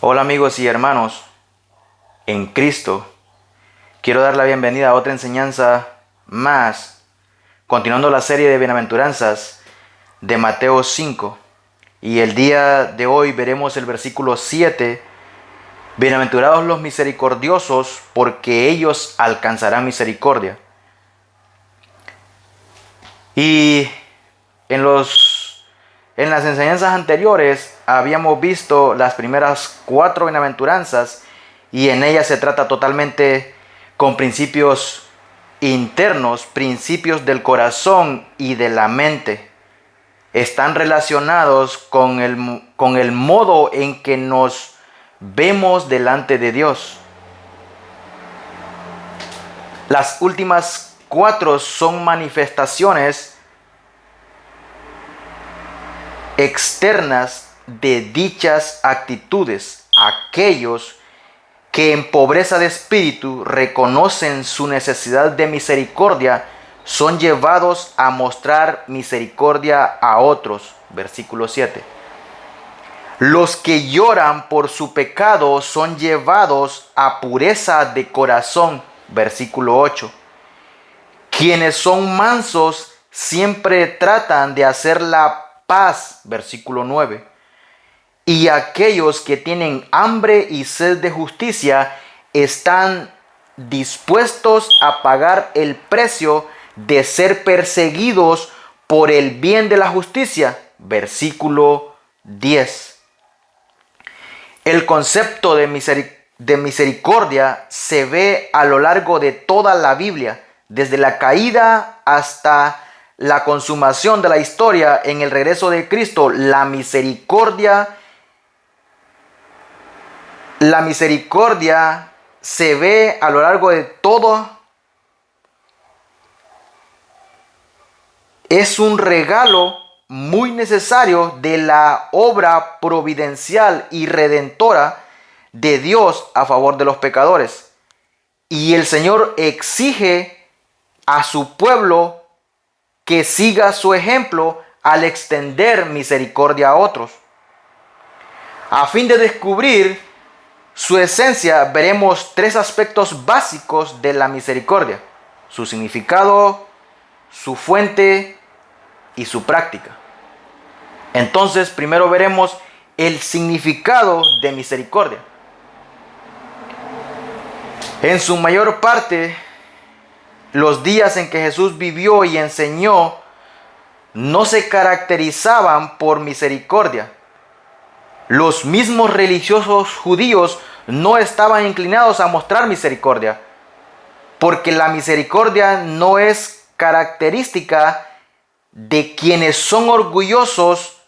Hola amigos y hermanos en Cristo. Quiero dar la bienvenida a otra enseñanza más, continuando la serie de bienaventuranzas de Mateo 5. Y el día de hoy veremos el versículo 7. Bienaventurados los misericordiosos, porque ellos alcanzarán misericordia. Y en las enseñanzas anteriores habíamos visto las primeras 4 bienaventuranzas y en ellas se trata totalmente con principios internos, principios del corazón y de la mente. Están relacionados con el modo en que nos vemos delante de Dios. Las últimas 4 son manifestaciones externas de dichas actitudes. Aquellos que en pobreza de espíritu reconocen su necesidad de misericordia son llevados a mostrar misericordia a otros. Versículo 7. Los que lloran por su pecado son llevados a pureza de corazón. Versículo 8. Quienes son mansos siempre tratan de hacer la paz. Versículo 9. Y aquellos que tienen hambre y sed de justicia están dispuestos a pagar el precio de ser perseguidos por el bien de la justicia. Versículo 10. El concepto de misericordia se ve a lo largo de toda la Biblia, desde la caída hasta la consumación de la historia en el regreso de Cristo. La misericordia se ve a lo largo de todo. Es un regalo muy necesario de la obra providencial y redentora de Dios a favor de los pecadores. Y el Señor exige a su pueblo que siga su ejemplo al extender misericordia a otros. A fin de descubrir su esencia, veremos 3 aspectos básicos de la misericordia: su significado, su fuente y su práctica. Entonces, primero veremos el significado de misericordia. En su mayor parte, los días en que Jesús vivió y enseñó no se caracterizaban por misericordia. Los mismos religiosos judíos no estaban inclinados a mostrar misericordia, porque la misericordia no es característica de quienes son orgullosos,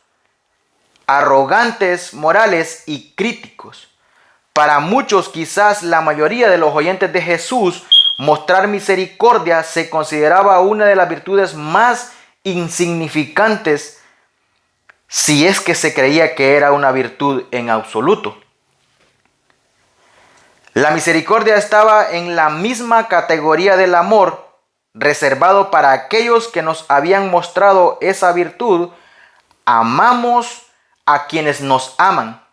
arrogantes, morales y críticos. Para muchos, quizás la mayoría de los oyentes de Jesús, mostrar misericordia se consideraba una de las virtudes más insignificantes, si es que se creía que era una virtud en absoluto. La misericordia estaba en la misma categoría del amor, reservado para aquellos que nos habían mostrado esa virtud. Amamos a quienes nos aman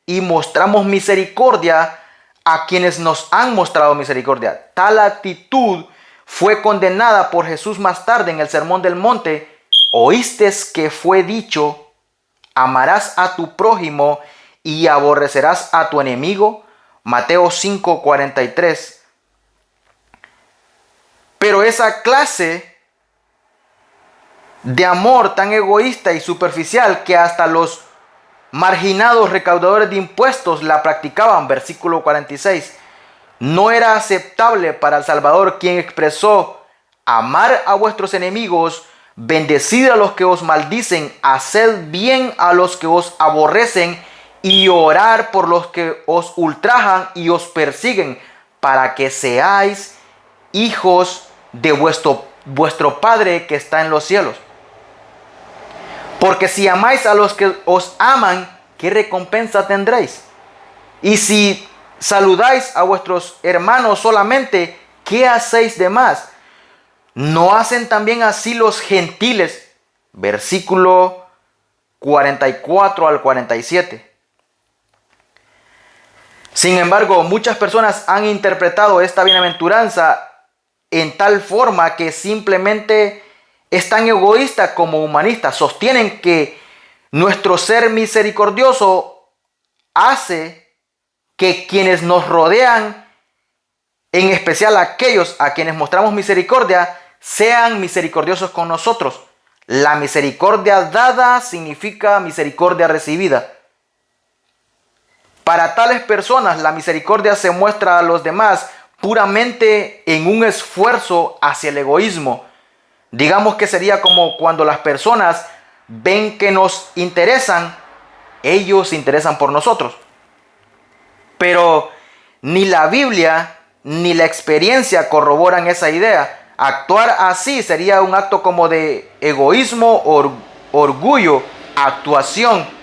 y mostramos misericordia a quienes nos han mostrado misericordia. Tal actitud fue condenada por Jesús más tarde en el Sermón del Monte. Oíste que fue dicho: amarás a tu prójimo y aborrecerás a tu enemigo. Mateo 5:43. Pero esa clase de amor tan egoísta y superficial que hasta los marginados recaudadores de impuestos la practicaban, versículo 46, no era aceptable para el Salvador, quien expresó: amar a vuestros enemigos, bendecid a los que os maldicen, haced bien a los que os aborrecen y orar por los que os ultrajan y os persiguen, para que seáis hijos de vuestro Padre que está en los cielos. Porque si amáis a los que os aman, ¿qué recompensa tendréis? Y si saludáis a vuestros hermanos solamente, ¿qué hacéis de más? ¿No hacen también así los gentiles? Versículo 44 al 47. Sin embargo, muchas personas han interpretado esta bienaventuranza en tal forma que simplemente es tan egoísta como humanista. Sostienen que nuestro ser misericordioso hace que quienes nos rodean, en especial aquellos a quienes mostramos misericordia, sean misericordiosos con nosotros. La misericordia dada significa misericordia recibida. Para tales personas, la misericordia se muestra a los demás puramente en un esfuerzo hacia el egoísmo. Digamos que sería como cuando las personas ven que nos interesan, ellos se interesan por nosotros. Pero ni la Biblia ni la experiencia corroboran esa idea. Actuar así sería un acto como de egoísmo, orgullo, actuación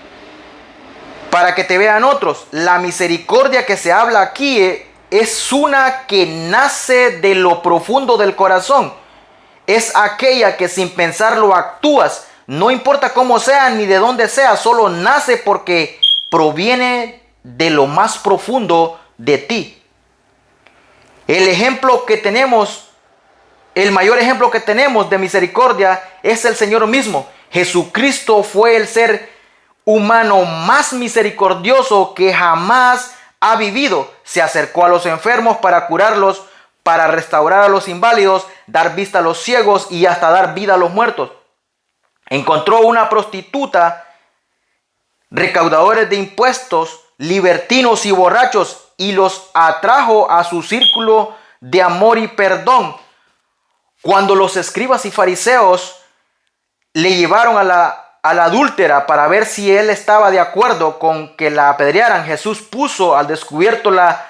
para que te vean otros. La misericordia que se habla aquí es una que nace de lo profundo del corazón. Es aquella que sin pensarlo actúas, no importa cómo sea ni de dónde sea, solo nace porque proviene de lo más profundo de ti. El ejemplo que tenemos, el mayor ejemplo que tenemos de misericordia es el Señor mismo. Jesucristo fue el ser humano más misericordioso que jamás ha vivido. Se acercó a los enfermos para curarlos, para restaurar a los inválidos, dar vista a los ciegos y hasta dar vida a los muertos. Encontró una prostituta, recaudadores de impuestos, libertinos y borrachos, y los atrajo a su círculo de amor y perdón. Cuando los escribas y fariseos le llevaron a la adúltera para ver si él estaba de acuerdo con que la apedrearan, Jesús puso al descubierto la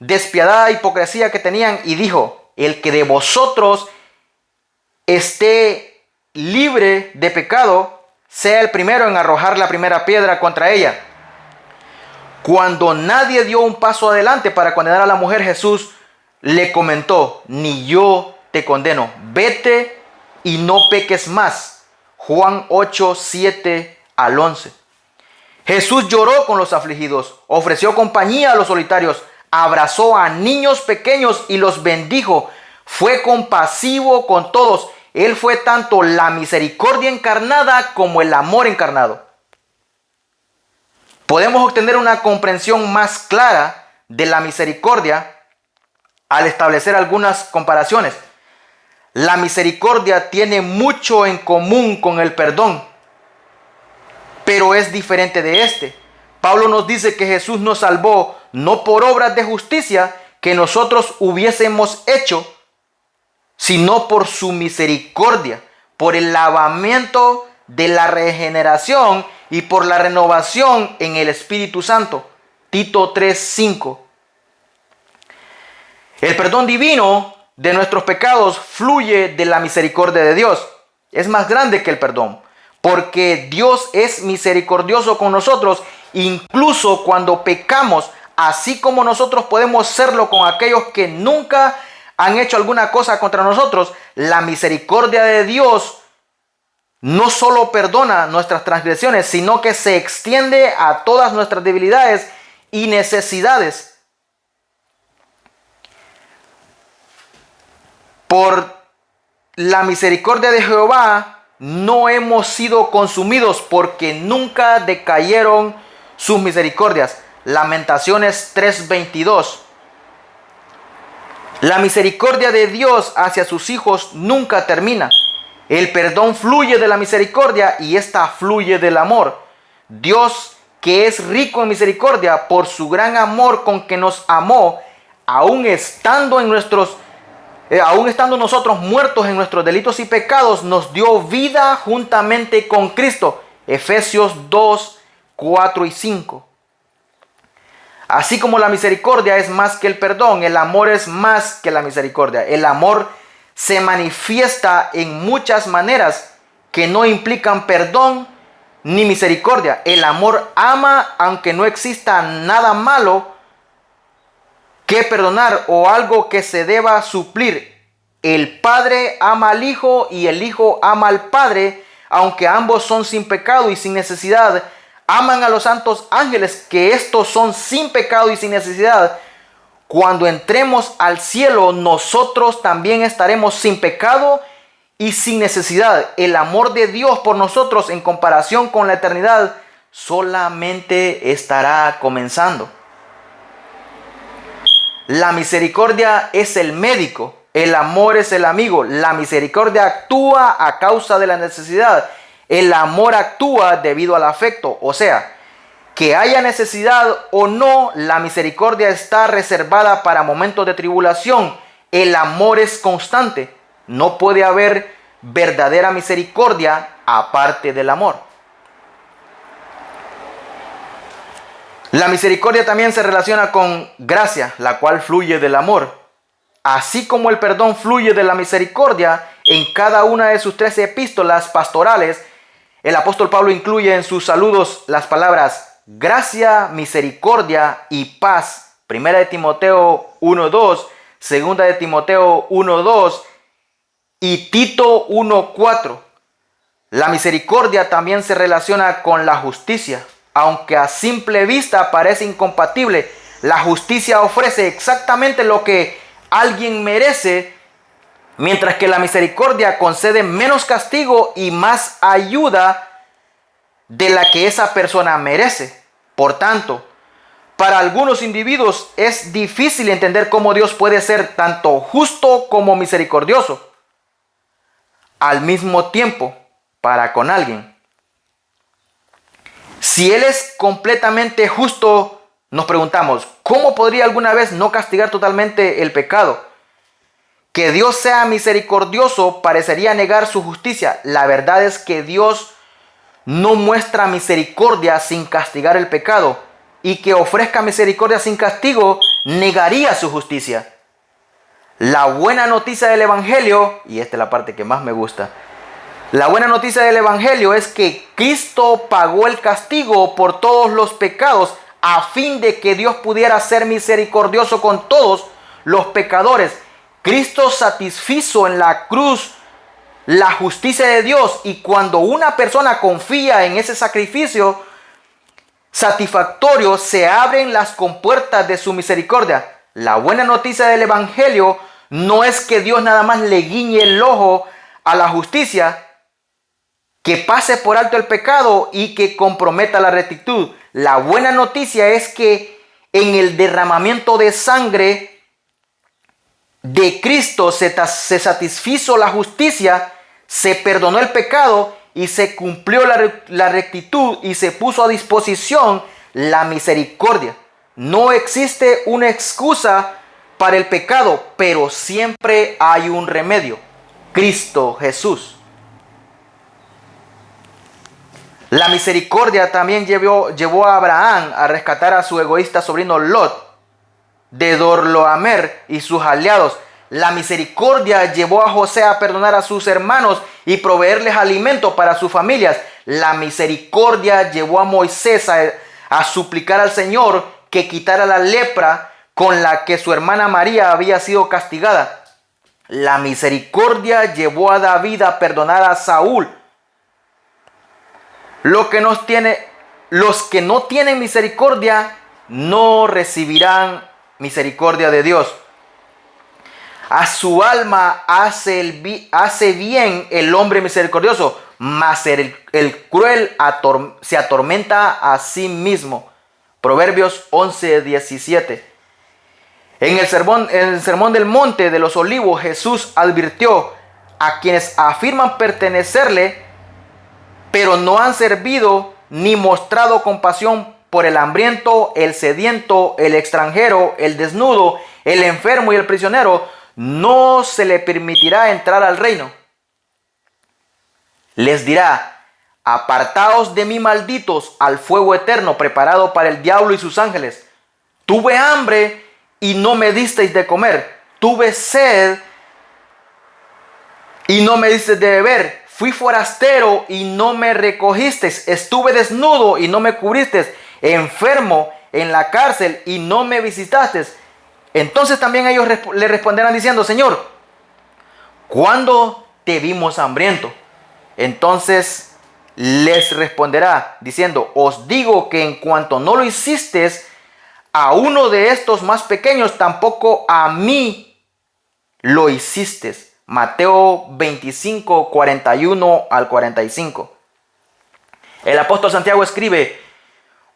despiadada hipocresía que tenían y dijo: el que de vosotros esté libre de pecado, sea el primero en arrojar la primera piedra contra ella. Cuando nadie dio un paso adelante para condenar a la mujer, Jesús le comentó: ni yo te condeno, vete y no peques más. Juan 8, 7 al 11. Jesús lloró con los afligidos, ofreció compañía a los solitarios, abrazó a niños pequeños y los bendijo. Fue compasivo con todos. Él fue tanto la misericordia encarnada como el amor encarnado. Podemos obtener una comprensión más clara de la misericordia al establecer algunas comparaciones. La misericordia tiene mucho en común con el perdón, pero es diferente de este. Pablo nos dice que Jesús nos salvó no por obras de justicia que nosotros hubiésemos hecho, sino por su misericordia, por el lavamiento de la regeneración y por la renovación en el Espíritu Santo. Tito 3:5. El perdón divino de nuestros pecados fluye de la misericordia de Dios. Es más grande que el perdón, porque Dios es misericordioso con nosotros, incluso cuando pecamos, así como nosotros podemos serlo con aquellos que nunca han hecho alguna cosa contra nosotros. La misericordia de Dios no solo perdona nuestras transgresiones, sino que se extiende a todas nuestras debilidades y necesidades. Por la misericordia de Jehová no hemos sido consumidos, porque nunca decayeron sus misericordias. Lamentaciones 3:22. La misericordia de Dios hacia sus hijos nunca termina. El perdón fluye de la misericordia y esta fluye del amor. Dios, que es rico en misericordia, por su gran amor con que nos amó, aún estando nosotros muertos en nuestros delitos y pecados, nos dio vida juntamente con Cristo. Efesios 2, 4 y 5. Así como la misericordia es más que el perdón, el amor es más que la misericordia. El amor se manifiesta en muchas maneras que no implican perdón ni misericordia. El amor ama aunque no exista nada malo que perdonar o algo que se deba suplir. El Padre ama al Hijo y el Hijo ama al Padre, aunque ambos son sin pecado y sin necesidad aman a los santos ángeles, que estos son sin pecado y sin necesidad. Cuando entremos al cielo, nosotros también estaremos sin pecado y sin necesidad. El amor de Dios por nosotros en comparación con la eternidad solamente estará comenzando. La misericordia es el médico, el amor es el amigo. La misericordia actúa a causa de la necesidad. El amor actúa debido al afecto. O sea, que haya necesidad o no, la misericordia está reservada para momentos de tribulación. El amor es constante. No puede haber verdadera misericordia aparte del amor. La misericordia también se relaciona con gracia, la cual fluye del amor. Así como el perdón fluye de la misericordia, en cada una de sus 13 epístolas pastorales, el apóstol Pablo incluye en sus saludos las palabras gracia, misericordia y paz. Primera de Timoteo 1:2, segunda de Timoteo 1:2 y Tito 1:4. La misericordia también se relaciona con la justicia. Aunque a simple vista parece incompatible, la justicia ofrece exactamente lo que alguien merece, mientras que la misericordia concede menos castigo y más ayuda de la que esa persona merece. Por tanto, para algunos individuos es difícil entender cómo Dios puede ser tanto justo como misericordioso al mismo tiempo para con alguien. Si Él es completamente justo, nos preguntamos, ¿cómo podría alguna vez no castigar totalmente el pecado? Que Dios sea misericordioso parecería negar su justicia. La verdad es que Dios no muestra misericordia sin castigar el pecado, y que ofrezca misericordia sin castigo negaría su justicia. La buena noticia del Evangelio, y esta es la parte que más me gusta, la buena noticia del Evangelio es que Cristo pagó el castigo por todos los pecados a fin de que Dios pudiera ser misericordioso con todos los pecadores. Cristo satisfizo en la cruz la justicia de Dios, y cuando una persona confía en ese sacrificio satisfactorio, se abren las compuertas de su misericordia. La buena noticia del Evangelio no es que Dios nada más le guiñe el ojo a la justicia, que pase por alto el pecado y que comprometa la rectitud. La buena noticia es que en el derramamiento de sangre de Cristo se satisfizo la justicia, se perdonó el pecado y se cumplió la rectitud y se puso a disposición la misericordia. No existe una excusa para el pecado, pero siempre hay un remedio: Cristo Jesús. La misericordia también llevó a Abraham a rescatar a su egoísta sobrino Lot de Dorloamer y sus aliados. La misericordia llevó a José a perdonar a sus hermanos y proveerles alimento para sus familias. La misericordia llevó a Moisés a suplicar al Señor que quitara la lepra con la que su hermana María había sido castigada. La misericordia llevó a David a perdonar a Saúl. Los que no tienen misericordia no recibirán misericordia de Dios. A su alma hace bien el hombre misericordioso, mas el cruel se atormenta a sí mismo. Proverbios 11:17. En el sermón del Monte de los Olivos, Jesús advirtió a quienes afirman pertenecerle, pero no han servido ni mostrado compasión por el hambriento, el sediento, el extranjero, el desnudo, el enfermo y el prisionero, no se le permitirá entrar al reino. Les dirá: apartaos de mí, malditos, al fuego eterno preparado para el diablo y sus ángeles. Tuve hambre y no me disteis de comer. Tuve sed y no me disteis de beber. Fui forastero y no me recogisteis. Estuve desnudo y no me cubristeis. Enfermo en la cárcel y no me visitasteis. Entonces también ellos le responderán diciendo: Señor, ¿cuándo te vimos hambriento? Entonces les responderá diciendo, os digo que en cuanto no lo hicisteis a uno de estos más pequeños, tampoco a mí lo hicisteis. Mateo 25, 41 al 45. El apóstol Santiago escribe,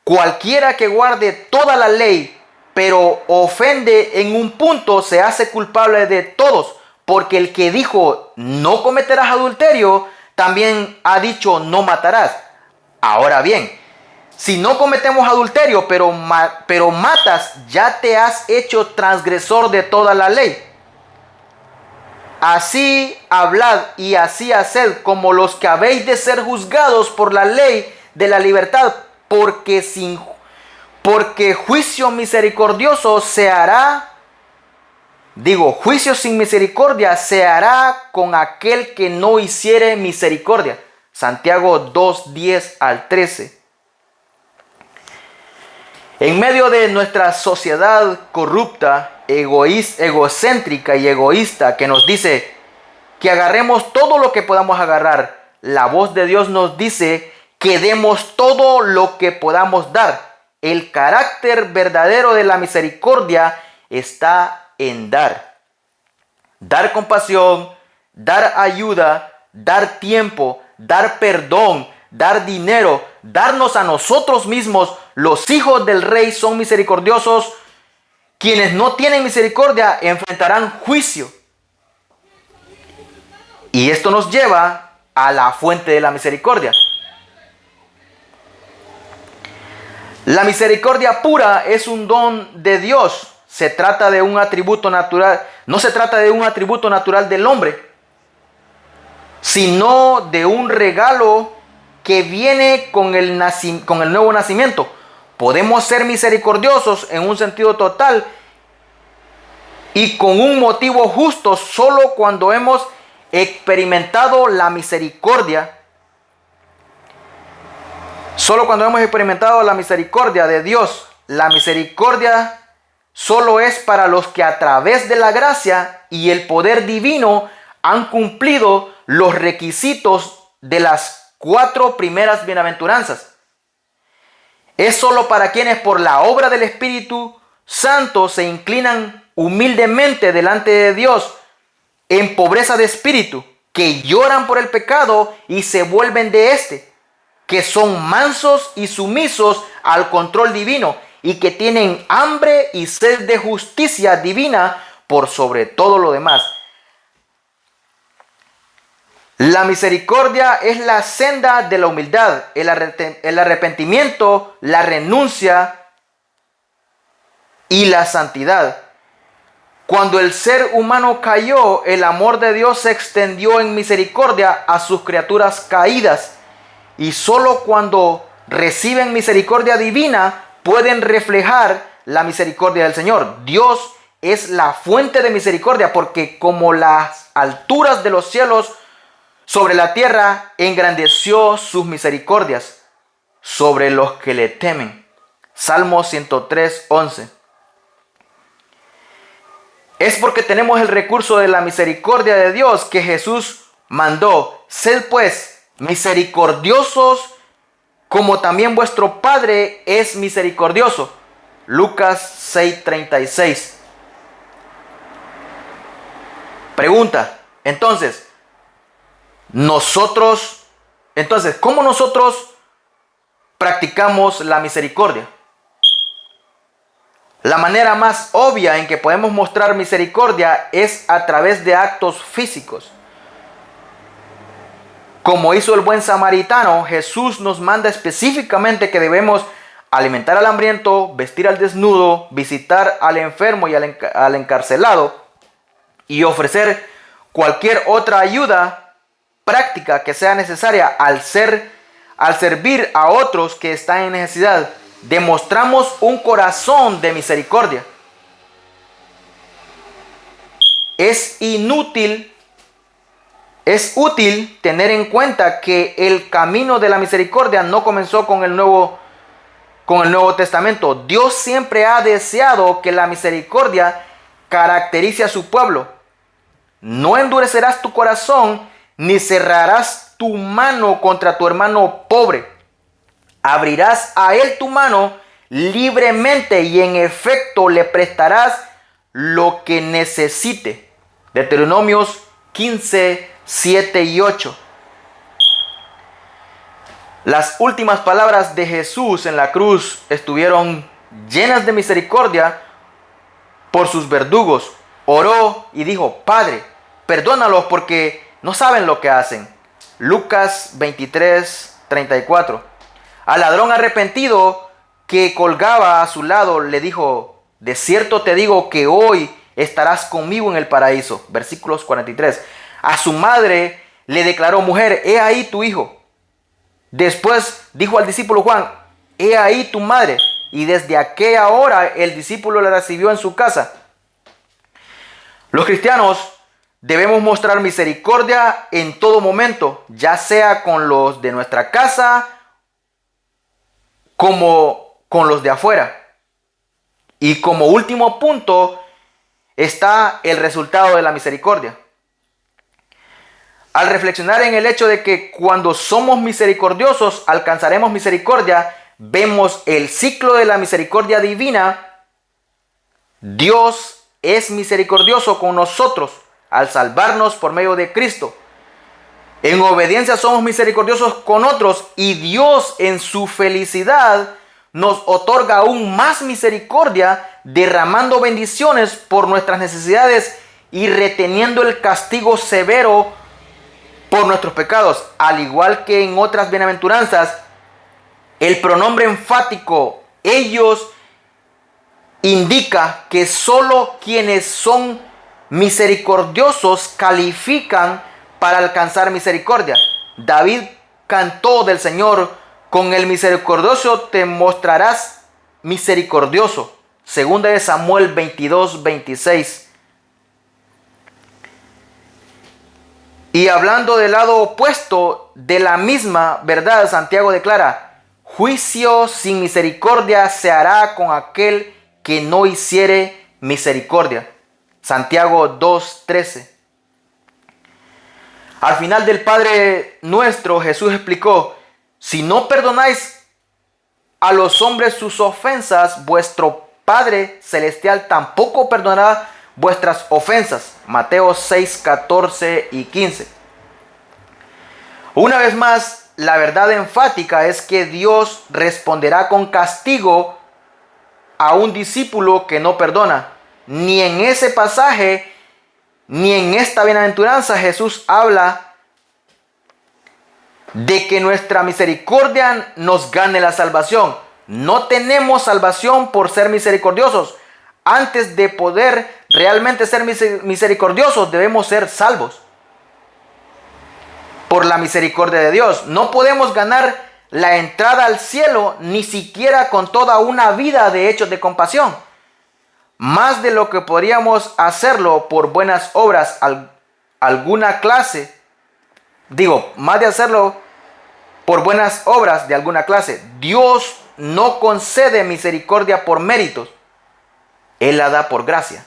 cualquiera que guarde toda la ley, pero ofende en un punto, se hace culpable de todos, porque el que dijo, no cometerás adulterio, también ha dicho, no matarás. Ahora bien, si no cometemos adulterio, pero matas, ya te has hecho transgresor de toda la ley. Así hablad y así haced como los que habéis de ser juzgados por la ley de la libertad, porque juicio misericordioso se hará, juicio sin misericordia se hará con aquel que no hiciere misericordia. Santiago 2, 10 al 13. En medio de nuestra sociedad corrupta, egocéntrica y egoísta, que nos dice que agarremos todo lo que podamos agarrar, la voz de Dios nos dice que demos todo lo que podamos dar. El carácter verdadero de la misericordia está en dar. Dar compasión, dar ayuda, dar tiempo, dar perdón, dar dinero, darnos a nosotros mismos. Los hijos del rey son misericordiosos. Quienes no tienen misericordia enfrentarán juicio. Y esto nos lleva a la fuente de la misericordia. La misericordia pura es un don de Dios. Se trata de un atributo natural. No se trata de un atributo natural del hombre, sino de un regalo que viene con el nuevo nacimiento. Podemos ser misericordiosos en un sentido total y con un motivo justo solo cuando hemos experimentado la misericordia. Solo cuando hemos experimentado la misericordia de Dios. La misericordia solo es para los que a través de la gracia y el poder divino han cumplido los requisitos de las 4 primeras bienaventuranzas. Es solo para quienes por la obra del Espíritu Santo se inclinan humildemente delante de Dios en pobreza de espíritu, que lloran por el pecado y se vuelven de éste, que son mansos y sumisos al control divino y que tienen hambre y sed de justicia divina por sobre todo lo demás. La misericordia es la senda de la humildad, el arrepentimiento, la renuncia y la santidad. Cuando el ser humano cayó, el amor de Dios se extendió en misericordia a sus criaturas caídas. Y solo cuando reciben misericordia divina pueden reflejar la misericordia del Señor. Dios es la fuente de misericordia, porque como las alturas de los cielos sobre la tierra, engrandeció sus misericordias sobre los que le temen. Salmo 103, 11. Es porque tenemos el recurso de la misericordia de Dios que Jesús mandó: sed pues misericordiosos como también vuestro Padre es misericordioso. Lucas 6:36. Pregunta, ¿cómo nosotros practicamos la misericordia? La manera más obvia en que podemos mostrar misericordia es a través de actos físicos. Como hizo el buen samaritano, Jesús nos manda específicamente que debemos alimentar al hambriento, vestir al desnudo, visitar al enfermo y al encarcelado y ofrecer cualquier otra ayuda práctica que sea necesaria al servir a otros que están en necesidad. Demostramos un corazón de misericordia. Es útil tener en cuenta que el camino de la misericordia no comenzó con el Nuevo Testamento. Dios siempre ha deseado que la misericordia caracterice a su pueblo. No endurecerás tu corazón ni cerrarás tu mano contra tu hermano pobre, abrirás a él tu mano libremente y en efecto le prestarás lo que necesite. Deuteronomios 15, 7 y 8. Las últimas palabras de Jesús en la cruz estuvieron llenas de misericordia por sus verdugos. Oró y dijo: Padre, perdónalos porque no saben lo que hacen. Lucas 23, 34. Al ladrón arrepentido que colgaba a su lado le dijo: de cierto te digo que hoy estarás conmigo en el paraíso. Versículos 43. A su madre le declaró: mujer, he ahí tu hijo. Después dijo al discípulo Juan: he ahí tu madre. Y desde aquella hora el discípulo la recibió en su casa. Los cristianos debemos mostrar misericordia en todo momento, ya sea con los de nuestra casa como con los de afuera. Y como último punto está el resultado de la misericordia. Al reflexionar en el hecho de que cuando somos misericordiosos alcanzaremos misericordia, vemos el ciclo de la misericordia divina. Dios es misericordioso con nosotros al salvarnos por medio de Cristo. En obediencia somos misericordiosos con otros y Dios en su felicidad nos otorga aún más misericordia, derramando bendiciones por nuestras necesidades y reteniendo el castigo severo por nuestros pecados. Al igual que en otras bienaventuranzas, el pronombre enfático ellos indica que solo quienes son misericordiosos califican para alcanzar misericordia. David cantó del Señor: con el misericordioso te mostrarás misericordioso. Segunda de Samuel 22, 26. Y hablando del lado opuesto de la misma verdad, Santiago declara: juicio sin misericordia se hará con aquel que no hiciere misericordia. Santiago 2:13. Al final del Padre Nuestro, Jesús explicó: si no perdonáis a los hombres sus ofensas, vuestro Padre Celestial tampoco perdonará vuestras ofensas. Mateo 6, 14 y 15. Una vez más, la verdad enfática es que Dios responderá con castigo a un discípulo que no perdona. Ni en ese pasaje, ni en esta bienaventuranza Jesús habla de que nuestra misericordia nos gane la salvación. No tenemos salvación por ser misericordiosos. Antes de poder realmente ser misericordiosos, debemos ser salvos por la misericordia de Dios. No podemos ganar la entrada al cielo ni siquiera con toda una vida de hechos de compasión. Más de lo que podríamos hacerlo por buenas obras alguna clase, más de hacerlo por buenas obras de alguna clase. Dios no concede misericordia por méritos. Él la da por gracia.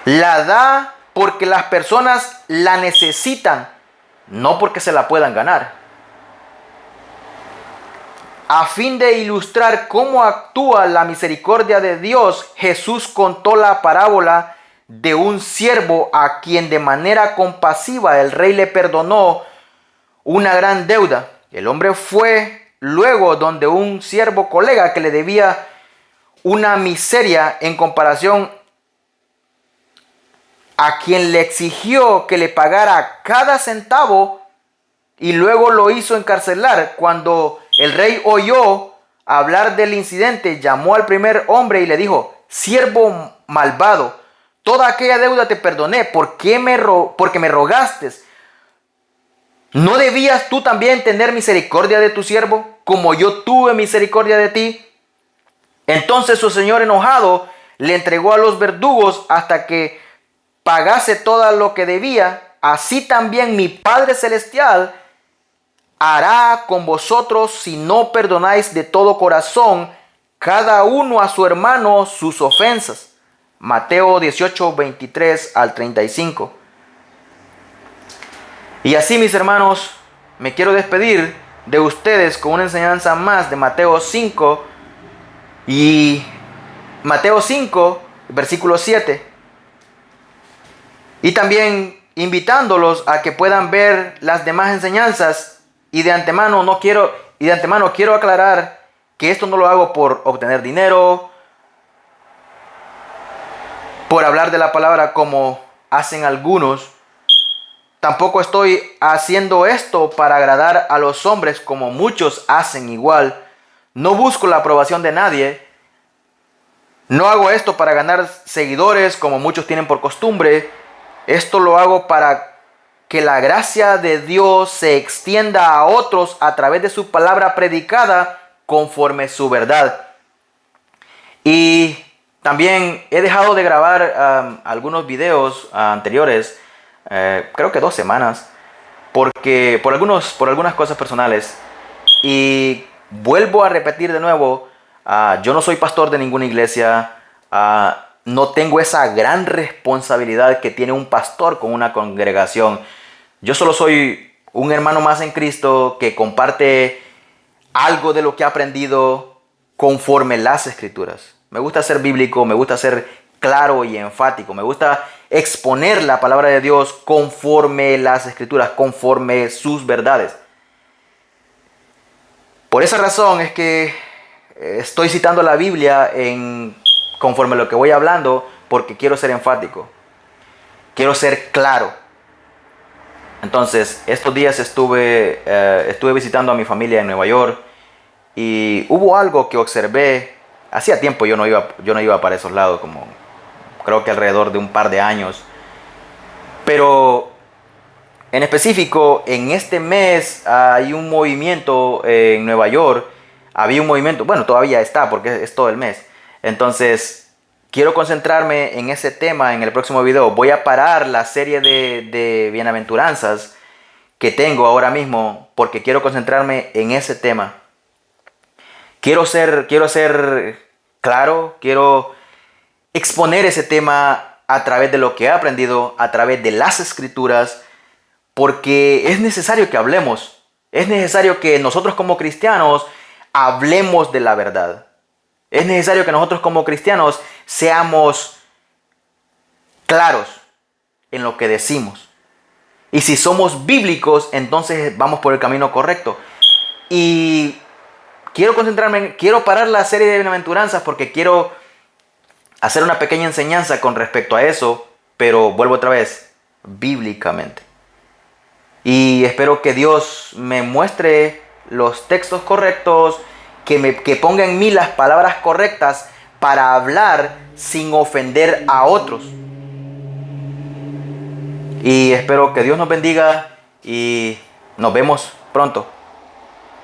La da porque las personas la necesitan, no porque se la puedan ganar. A fin de ilustrar cómo actúa la misericordia de Dios, Jesús contó la parábola de un siervo a quien de manera compasiva el rey le perdonó una gran deuda. El hombre fue luego donde un siervo colega que le debía una miseria en comparación, a quien le exigió que le pagara cada centavo y luego lo hizo encarcelar. Cuando el rey oyó hablar del incidente, llamó al primer hombre y le dijo: siervo malvado, toda aquella deuda te perdoné, porque me rogaste. ¿No debías tú también tener misericordia de tu siervo, como yo tuve misericordia de ti? Entonces su señor, enojado, le entregó a los verdugos hasta que pagase todo lo que debía. Así también mi Padre Celestial hará con vosotros si no perdonáis de todo corazón cada uno a su hermano sus ofensas. Mateo 18, 23 al 35. Y así, mis hermanos, me quiero despedir de ustedes con una enseñanza más de Mateo 5 y Mateo 5, versículo 7. Y también invitándolos a que puedan ver las demás enseñanzas. Y de antemano quiero aclarar que esto no lo hago por obtener dinero, por hablar de la palabra como hacen algunos. Tampoco estoy haciendo esto para agradar a los hombres como muchos hacen igual. No busco la aprobación de nadie. No hago esto para ganar seguidores como muchos tienen por costumbre. Esto lo hago para que la gracia de Dios se extienda a otros a través de su palabra predicada conforme su verdad. Y también he dejado de grabar algunos videos anteriores, creo que 2 semanas, porque por algunas cosas personales. Y vuelvo a repetir de nuevo, yo no soy pastor de ninguna iglesia, no tengo esa gran responsabilidad que tiene un pastor con una congregación. Yo solo soy un hermano más en Cristo que comparte algo de lo que ha aprendido conforme las Escrituras. Me gusta ser bíblico, me gusta ser claro y enfático, me gusta exponer la palabra de Dios conforme las Escrituras, conforme sus verdades. Por esa razón es que estoy citando la Biblia conforme a lo que voy hablando, porque quiero ser enfático, quiero ser claro. Entonces, estos días estuve visitando a mi familia en Nueva York y hubo algo que observé. Hacía tiempo yo no iba para esos lados, como creo que alrededor de un par de años. Pero en específico, en este mes hay un movimiento en Nueva York. Había un movimiento, bueno, todavía está porque es todo el mes. Entonces, quiero concentrarme en ese tema en el próximo video. Voy a parar la serie de bienaventuranzas que tengo ahora mismo porque quiero concentrarme en ese tema. Quiero ser claro, quiero exponer ese tema a través de lo que he aprendido, a través de las Escrituras, porque es necesario que hablemos. Es necesario que nosotros como cristianos hablemos de la verdad. Es necesario que nosotros como cristianos seamos claros en lo que decimos. Y si somos bíblicos, entonces vamos por el camino correcto. Y quiero parar la serie de bienaventuranzas porque quiero hacer una pequeña enseñanza con respecto a eso, pero vuelvo otra vez, bíblicamente. Y espero que Dios me muestre los textos correctos, que ponga en mí las palabras correctas para hablar sin ofender a otros. Y espero que Dios nos bendiga y nos vemos pronto.